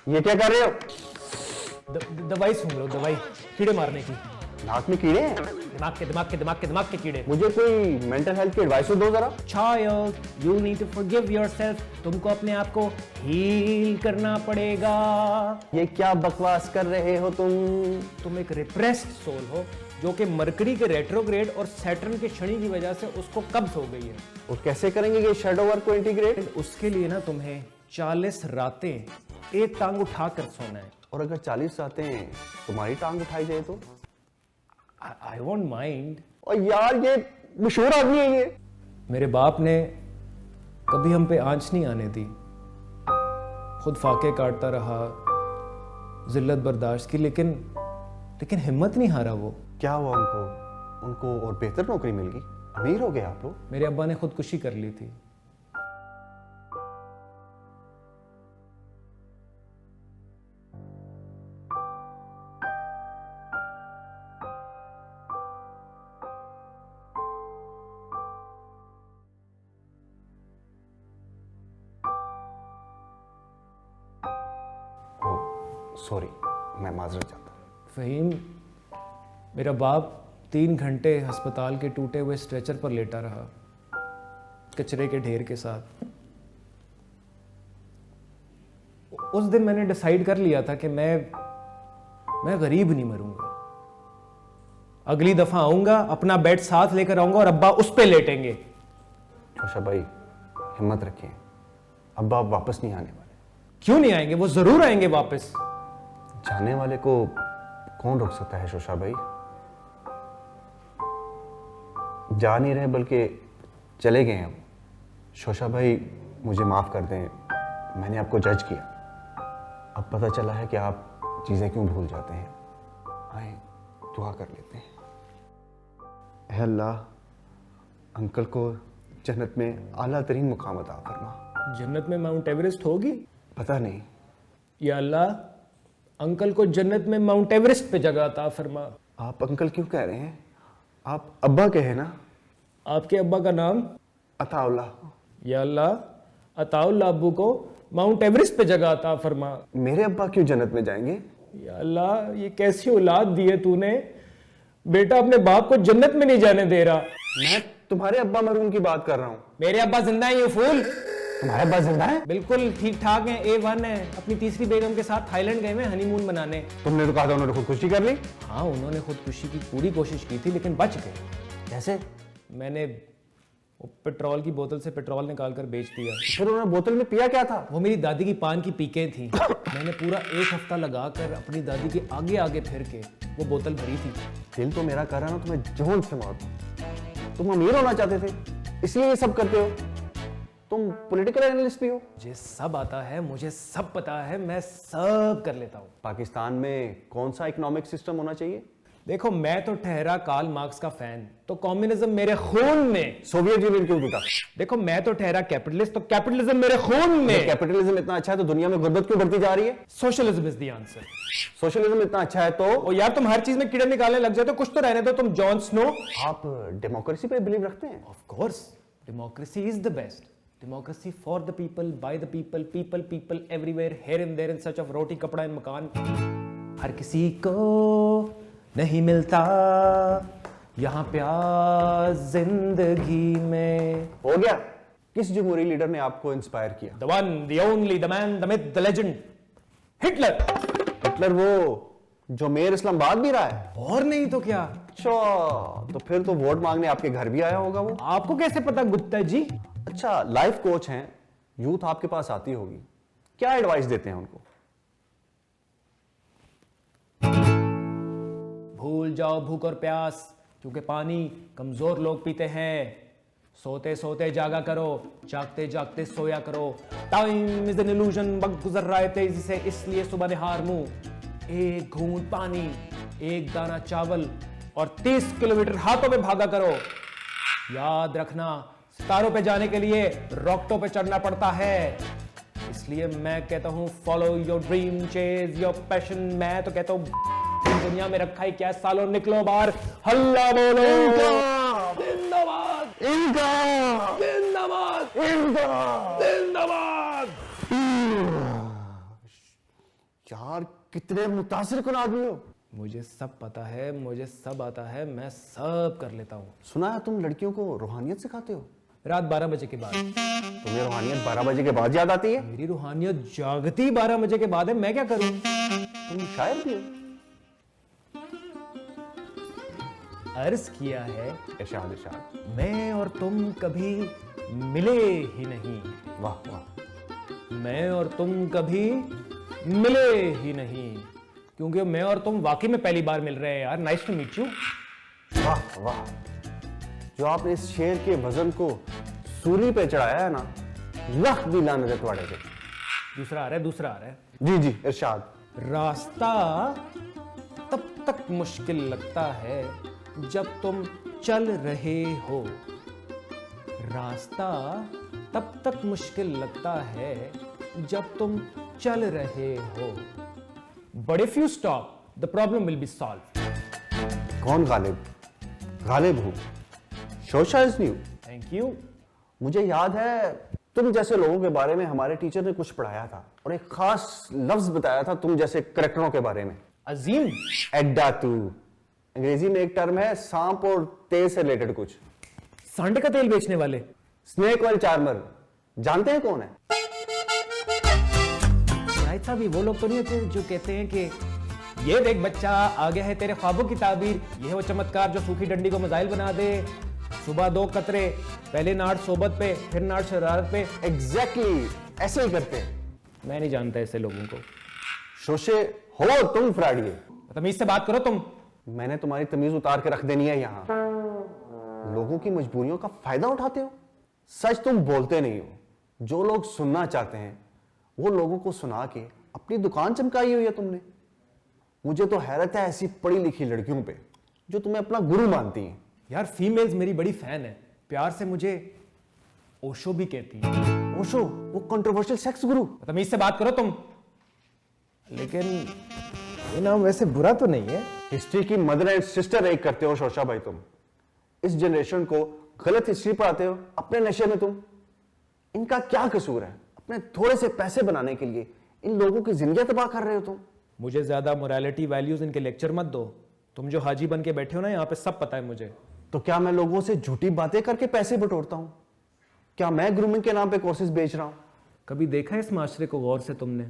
ये क्या कर रहे हो? दवाई सूंघ लो, दवाई कीड़े मारने की। नाक में कीड़े हैं? दिमाग के कीड़े। मुझे कोई मेंटल हेल्थ की एडवाइस दो जरा। Child, you need to forgive yourself. तुमको अपने आप को हील करना पड़ेगा। ये क्या बकवास कर रहे हो तुम एक रिप्रेस्ड सोल हो जो कि मरकरी के रेट्रोग्रेड और सैटर्न के शनि की वजह से उसको कब्ज हो गई है। और कैसे करेंगे ये शैडो वर्क को इंटीग्रेट? उसके लिए ना तुम्हें 40 रातें एक टांग उठाकर सोना है। और अगर 40 रातें तुम्हारी टांग उठाई जाए तो? I won't mind. और यार ये मशहूर आदमी है ये। मेरे बाप ने कभी हम पे आंच नहीं आने दी, खुद फाके काटता रहा, जिल्लत बर्दाश्त की, लेकिन हिम्मत नहीं हारा वो। क्या हुआ उनको और बेहतर नौकरी मिल गई? अमीर हो गए आप लोग? मेरे अब्बा ने खुदकुशी कर ली थी। सॉरी, मैं माजरत चाहता हूँ। फहीम, मेरा बाप 3 घंटे अस्पताल के टूटे हुए स्ट्रेचर पर लेटा रहा, कचरे के ढेर के साथ। उस दिन मैंने डिसाइड कर लिया था कि मैं गरीब नहीं मरूंगा। अगली दफा आऊंगा, अपना बेड साथ लेकर आऊंगा और अब्बा उस पे लेटेंगे। जोशा भाई, हिम्मत रखिए, अब्बा आप वापस नहीं आने वाले। क्यों नहीं आएंगे? वो जरूर आएंगे वापस। जाने वाले को कौन रोक सकता है शोशा भाई? जा नहीं रहे बल्कि चले गए हम। शोशा भाई मुझे माफ कर दें, मैंने आपको जज किया। अब पता चला है कि आप चीजें क्यों भूल जाते हैं। आए दुआ कर लेते हैं। ऐ अल्लाह, अंकल को जन्नत में आला तरीन मुकाम अता फरमा। जन्नत में माउंट एवरेस्ट होगी? पता नहीं। या अल्लाह, अंकल को जन्नत में माउंट एवरेस्ट पे जगह अता फरमा। आप अंकल क्यों कह रहे हैं? आप अब्बा कहे ना। आपके अब्बा का नाम? अताउल्लाह। या अल्लाह, अताउल्लाह अब्बू को माउंट एवरेस्ट पे जगह अता फरमा। मेरे अब्बा क्यों जन्नत में जाएंगे? या अल्लाह, ये कैसी औलाद दी है तूने? बेटा अपने बाप को जन्नत में नहीं जाने दे रहा। मैं तुम्हारे अब्बा मरून की बात कर रहा हूँ। मेरे अब्बा जिंदा है, ये फूल। तुम्हारे अब्बा जिंदा है? बिल्कुल ठीक ठाक है, A1 है। अपनी तीसरी बेगम के साथ थाईलैंड गए हैं हनीमून मनाने। तुमने तो कहा था उन्होंने खुदकुशी कर ली। हाँ, उन्होंने खुदकुशी की पूरी कोशिश की थी लेकिन बच गए। कैसे? मैंने पेट्रोल की बोतल से पेट्रोल निकाल कर बेच दिया। फिर उन्होंने बोतल में पिया क्या था? वो मेरी दादी की पान की पीकें थी। मैंने पूरा 1 हफ्ता लगाकर अपनी दादी के आगे आगे फिर के वो बोतल भरी थी। दिल तो मेरा कर रहा ना तुम्हें जोन से मार दूं। तुम अमीर होना चाहते थे इसलिए ये सब करते हो। तुम पॉलिटिकल एनालिस्ट भी हो। मुझे सब आता है, मुझे सब पता है, मैं सब कर लेता हूँ। पाकिस्तान में कौन सा इकोनॉमिक सिस्टम होना चाहिए? देखो, मैं तो ठहरा कार्ल मार्क्स का फैन, तो कम्युनिज्म मेरे खून में। सोवियत यूनियन क्यों टूटा? देखो, मैं तो ठहरा कैपिटलिस्ट, तो कैपिटलिज्म मेरे खून में। कैपिटलिज्म इतना अच्छा है तो दुनिया में गुर्बत क्यों बढ़ती जा रही है? Socialism is the answer. Socialism इतना अच्छा है तो? ओ यार, तुम हर चीज में कीड़े निकालने लग जाते हो, कुछ तो रहने दो। तुम जॉन स्नो। आप डेमोक्रेसी पे बिलीव रखते हैं? Of course, democracy is the best. Democracy for the people, by the people, people people everywhere, here and there, in search of roti kapda and मकान। हर किसी को नहीं मिलता यहाँ प्यार जिंदगी में। हो गया। किस जमहूरी लीडर ने आपको इंस्पायर किया? The one, the only, the man, the myth, the legend, Hitler. Hitler वो जो मेयर इस्लामाबाद भी रहा है? और नहीं तो क्या। अच्छा, तो फिर तो वोट मांगने आपके घर भी आया होगा वो। आपको कैसे पता गुप्ता जी? अच्छा, लाइफ कोच हैं, यूथ आपके पास आती होगी, क्या एडवाइस देते हैं उनको? भूल जाओ भूख और प्यास, क्योंकि पानी कमजोर लोग पीते हैं। सोते सोते जागा करो, जागते जागते सोया करो। टाइम इज एन इल्यूजन, वक्त गुजर रहा है तेजी से, इसलिए सुबह निहार मुंह। एक घूंट पानी, एक दाना चावल और 30 किलोमीटर हाथों में भागा करो। याद रखना, सितारों पे जाने के लिए रॉकेटों पे चढ़ना पड़ता है। इसलिए मैं कहता हूं, follow your dream, chase your passion. मैं तो कहता हूं, दुनिया में रखा है क्या सालों, निकलो बाहर, हल्ला बोलो। जिंदाबाद, जिंदाबाद, जिंदाबाद। यार कितने मुतासिर कुन आदमी हो। मुझे सब पता है, मुझे सब आता है, मैं सब कर लेता हूँ। सुना है तुम लड़कियों को रूहानियत सिखाते हो। रात 12 बजे के बाद। तुम्हें रूहानियत 12 बजे के बाद याद आती है? मेरी रूहानियत जागती 12 बजे के बाद है, मैं क्या करूं? तुम शायर भी हो। अर्ज किया है इरशाद इरशाद। मैं और तुम कभी मिले ही नहीं। वाह वाह। मैं और तुम कभी मिले ही नहीं, क्योंकि मैं और तुम वाकई में पहली बार मिल रहे हैं यार। Nice to meet you. वाह वाह। जो आपने इस शेर के वजन को सूली पे चढ़ाया है ना, लख भी लाने थोड़े से। दूसरा आ रहा है, दूसरा आ रहा है। जी जी इरशाद। रास्ता तब तक मुश्किल लगता है जब तुम चल रहे हो। रास्ता तब तक मुश्किल लगता है जब तुम चल रहे हो। But if you stop the problem will be solve. कौन गालिब? गालिब हूं। शोशा इज न्यू। Thank you. मुझे याद है तुम जैसे लोगों के बारे में हमारे टीचर ने कुछ पढ़ाया था और एक खास लफ्ज बताया था तुम जैसे करेक्टरों के बारे में। अजीम। एड्डातू। अंग्रेजी में एक टर्म है सांप और तेल से रिलेटेड कुछ। सांडे का तेल बेचने वाले। Snake oil charmer. जानते हैं कौन है? शायद साहब, ये वो लोग तो नहीं होते जो कहते हैं कि ये देख बच्चा, आ गया है तेरे ख्वाबों की ताबीर। ये है वो चमत्कार जो सूखी डंडी को मिसाइल बना दे। सुबह 2 कतरे, पहले नाट सोबत पे, फिर नाट शरारत पे। एग्जैक्टली ऐसे ही करते हैं। मैं नहीं जानता ऐसे लोगों को। शोशे हो तुम फ्राडिये। तमीज से बात करो तुम। मैंने तुम्हारी तमीज उतार के रख देनी है यहाँ। लोगों की मजबूरियों का फायदा उठाते हो। सच तुम बोलते नहीं हो। जो लोग सुनना चाहते हैं वो लोगों को सुना के अपनी दुकान चमकाई हुई है तुमने। मुझे तो हैरत है ऐसी पढ़ी लिखी लड़कियों पे जो तुम्हें अपना गुरु मानती हैं। यार फीमेल्स मेरी बड़ी फैन है, प्यार से मुझे ओशो भी कहती है। ओशो? वो कंट्रोवर्शियल सेक्स गुरु। तमीज से बात करो तुम। लेकिन ये नाम वैसे बुरा तो नहीं है। हिस्ट्री की मदर एंड सिस्टर एक करते हो शोशा भाई तुम। इस जनरेशन को गलत हिस्ट्री पढ़ाते हो अपने नशे में तुम। इनका क्या कसूर है? अपने थोड़े से पैसे बनाने के लिए इन लोगों की जिंदगी तबाह कर रहे हो तुम। मुझे ज्यादा मोरालिटी वैल्यूज इनके लेक्चर मत दो। तुम जो हाजी बन के बैठे हो ना यहाँ पे, सब पता है मुझे। तो क्या मैं लोगों से झूठी बातें करके पैसे बटोरता हूं? क्या मैं ग्रूमिंग के नाम पे कोर्सेज बेच रहा हूं? कभी देखा है इस माशरे को गौर से तुमने?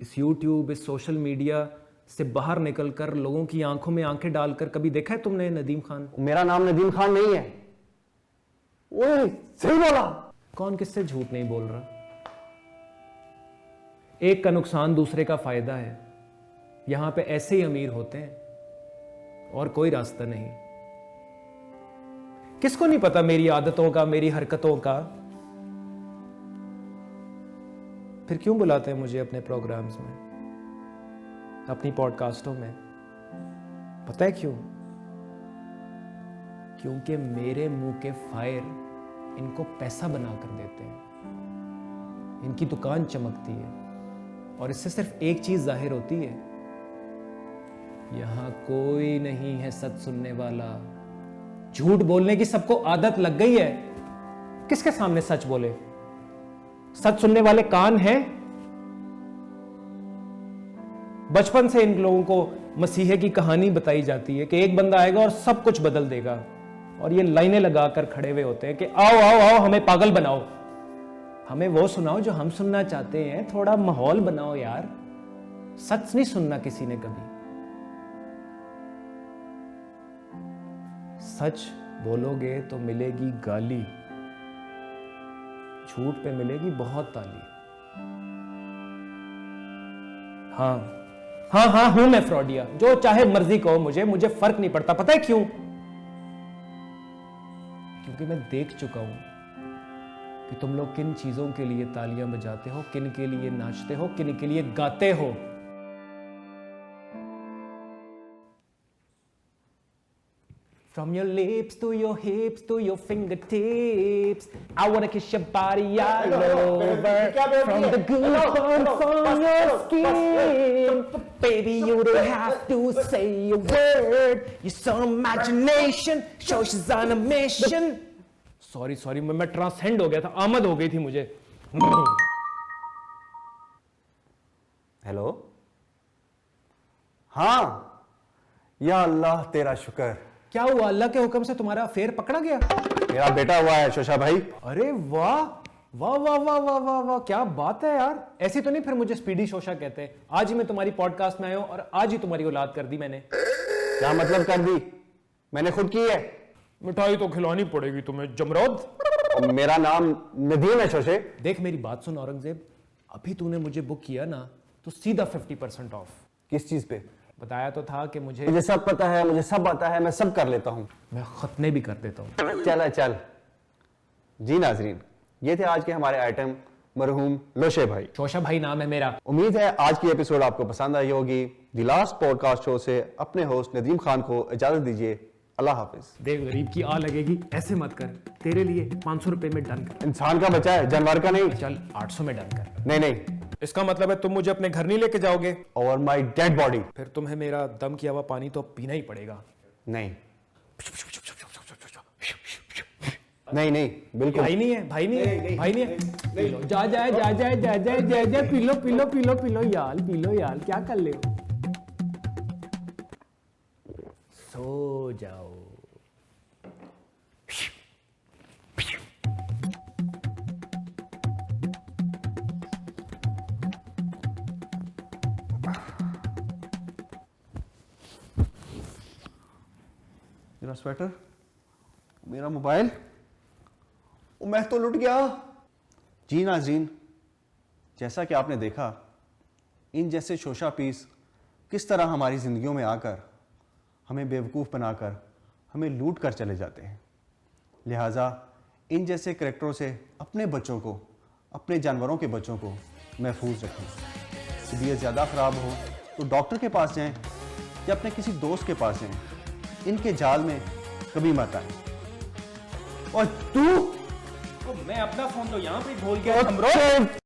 इस यूट्यूब, इस सोशल मीडिया से बाहर निकलकर लोगों की आंखों में आंखें डालकर कभी देखा है तुमने नदीम खान? मेरा नाम नदीम खान नहीं है। ओए सही बोला। कौन किससे झूठ नहीं बोल रहा? एक का नुकसान दूसरे का फायदा है। यहां पे ऐसे ही अमीर होते हैं और कोई रास्ता नहीं। किसको नहीं पता मेरी आदतों का, मेरी हरकतों का? फिर क्यों बुलाते हैं मुझे अपने प्रोग्राम्स में, अपनी पॉडकास्टों में? पता है क्यों? क्योंकि मेरे मुंह के फायर इनको पैसा बना कर देते हैं। इनकी दुकान चमकती है और इससे सिर्फ एक चीज जाहिर होती है, यहां कोई नहीं है सच सुनने वाला। झूठ बोलने की सबको आदत लग गई है। किसके सामने सच बोले? सच सुनने वाले कान हैं? बचपन से इन लोगों को मसीहे की कहानी बताई जाती है कि एक बंदा आएगा और सब कुछ बदल देगा, और ये लाइनें लगाकर खड़े हुए होते हैं कि आओ आओ आओ हमें पागल बनाओ, हमें वो सुनाओ जो हम सुनना चाहते हैं, थोड़ा माहौल बनाओ यार। सच नहीं सुनना किसी ने कभी। सच बोलोगे तो मिलेगी गाली, झूठ पे मिलेगी बहुत ताली। हाँ हाँ हाँ हूं मैं फ्रॉडिया, जो चाहे मर्जी कहो मुझे फर्क नहीं पड़ता। पता है क्यों? क्योंकि मैं देख चुका हूं कि तुम लोग किन चीजों के लिए तालियां बजाते हो, किन के लिए नाचते हो, किन के लिए गाते हो। From your lips to your hips to your fingertips, I wanna kiss your body all over. From the goosebumps on your skin, baby you don't have to say a word. You're so imagination, show she's on a mission. Sorry मैं transcend हो गया था, आमद हो गई थी मुझे। Hello, हाँ, या अल्लाह तेरा शुक्र, क्या हुआ, अल्लाह के हुक्म से तुम्हारा अफेयर पकड़ा गया? मेरा बेटा हुआ है शोशा भाई। अरे वाह वाह वाह वाह वाह वाह वाह, क्या बात है यार। ऐसी तो नहीं फिर मुझे स्पीडी शोशा कहते हैं। आज ही मैं तुम्हारी पॉडकास्ट में आया हूं और आज ही तुम्हारी औलाद कर दी मैंने। क्या मतलब कर दी? मैंने खुद की है। मिठाई तो खिलानी पड़ेगी तुम्हें जमरोद। और मेरा नाम नदीम है शोशे। देख मेरी बात सुन औरंगजेब, अभी तूने मुझे बुक किया ना तो सीधा 50% ऑफ। किस चीज पे? बताया तो था कि मुझे सब पता है, मुझे सब आता है, मैं सब कर लेता हूँ। मैं खतने भी कर देता हूँ। चल। जी नाजरीन, ये थे आज के हमारे आइटम मरहूम लोशे भाई। शोशा भाई नाम है मेरा। उम्मीद है आज की एपिसोड आपको पसंद आई होगी। द लास्ट पॉडकास्ट शो से अपने होस्ट नदीम खान को इजाजत दीजिए। अल्लाह हाफिज। देख गरीब की आ लगेगी, ऐसे मत कर। तेरे लिए 500 रुपए में डन कर। इंसान का बच्चा है, जानवर का नहीं। चल 800 में डन कर। नहीं, इसका मतलब है तुम मुझे अपने घर नहीं लेके जाओगे? Over my dead body. फिर तुम्हें मेरा दम किया हुआ पानी तो पीना ही पड़ेगा। नहीं, बिल्कुल भाई नहीं है, भाई नहीं है, भाई नहीं है। पी लो, जा पी लो यार, पी लो यार, क्या कर ले हो? सो जाओ। मेरा स्वेटर, मेरा मोबाइल, मैं तो लुट गया। जी नाज़रीन, जैसा कि आपने देखा, इन जैसे शोशा पीस किस तरह हमारी ज़िंदगियों में आकर हमें बेवकूफ़ बनाकर हमें लूट कर चले जाते हैं। लिहाजा इन जैसे करैक्टरों से अपने बच्चों को, अपने जानवरों के बच्चों को महफूज रखें। तबीयत ज़्यादा ख़राब हो तो डॉक्टर के पास जाएं या अपने किसी दोस्त के पास जाएं। इनके जाल में कभी मत आए। और तू, मैं अपना फोन तो यहाँ पे भूल गया।